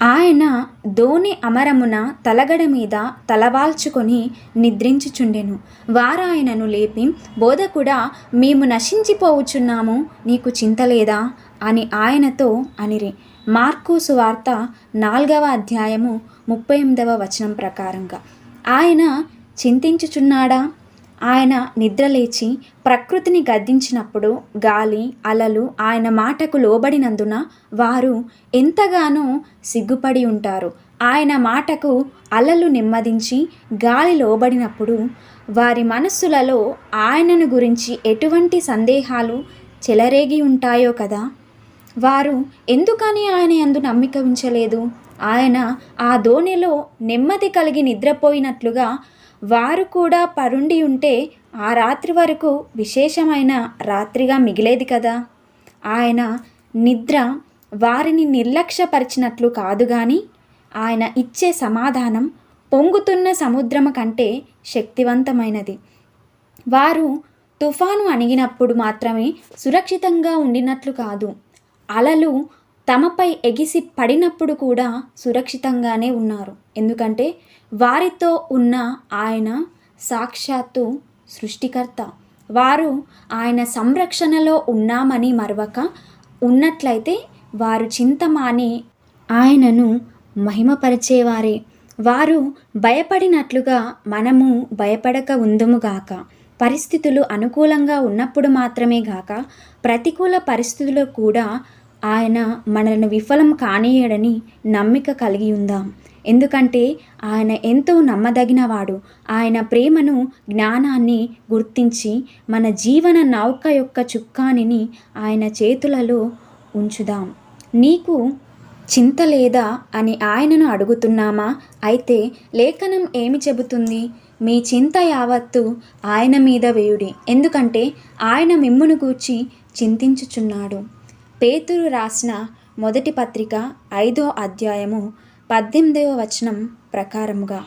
ఆయన దోణి అమరమున తలగడ మీద తలవాల్చుకొని నిద్రించుచుండెను. వారాయనను లేపి, బోధకుడా, మేము నశించిపోవుచున్నాము, నీకు చింతలేదా అని ఆయనతో అనిరి. మార్కు సువార్త 4వ అధ్యాయము 38వ వచనం ప్రకారంగా. ఆయన చింతించుచున్నాడా? ఆయన నిద్రలేచి ప్రకృతిని గద్దించినప్పుడు గాలి అలలు ఆయన మాటకు లోబడినందున వారు ఎంతగానో సిగ్గుపడి ఉంటారు. ఆయన మాటకు అలలు నెమ్మదించి గాలి లోబడినప్పుడు వారి మనస్సులలో ఆయనను గురించి ఎటువంటి సందేహాలు చెలరేగి ఉంటాయో కదా. వారు ఎందుకని ఆయన యందు నమ్మిక ఉంచలేదు? ఆయన ఆ దోణిలో నెమ్మది కలిగి నిద్రపోయినట్లుగా వారు కూడా పరుండి ఉంటే ఆ రాత్రి వరకు విశేషమైన రాత్రిగా మిగిలేది కదా. ఆయన నిద్ర వారిని నిర్లక్ష్యపరిచినట్లు కాదు గాని ఆయన ఇచ్చే సమాధానం పొంగుతున్న సముద్రము కంటే శక్తివంతమైనది. వారు తుఫాను అణిగినప్పుడు మాత్రమే సురక్షితంగా ఉండినట్లు కాదు, అలలు తమపై ఎగిసి పడినప్పుడు కూడా సురక్షితంగానే ఉన్నారు. ఎందుకంటే వారితో ఉన్న ఆయన సాక్షాత్తు సృష్టికర్త. వారు ఆయన సంరక్షణలో ఉన్నామని మరవక ఉన్నట్లయితే వారు చింతమాని ఆయనను మహిమపరిచేవారే. వారు భయపడినట్లుగా మనము భయపడక ఉందుముగాక. పరిస్థితులు అనుకూలంగా ఉన్నప్పుడు మాత్రమే గాక ప్రతికూల పరిస్థితుల్లో కూడా ఆయన మనల్ని విఫలం కానీయడని నమ్మిక కలిగి ఉందాం. ఎందుకంటే ఆయన ఎంతో నమ్మదగినవాడు. ఆయన ప్రేమను జ్ఞానాన్ని గుర్తించి మన జీవన నౌక యొక్క చుక్కానిని ఆయన చేతులలో ఉంచుదాం. నీకు చింత లేదా అని ఆయనను అడుగుతున్నామా? అయితే లేఖనం ఏమి చెబుతుంది? మీ చింత యావత్తు ఆయన మీద వేయుడి, ఎందుకంటే ఆయన మిమ్మును గూర్చి చింతించుచున్నాడు. పేతురు రాసిన మొదటి పత్రిక 5వ అధ్యాయము 18వ వచనం ప్రకారముగా.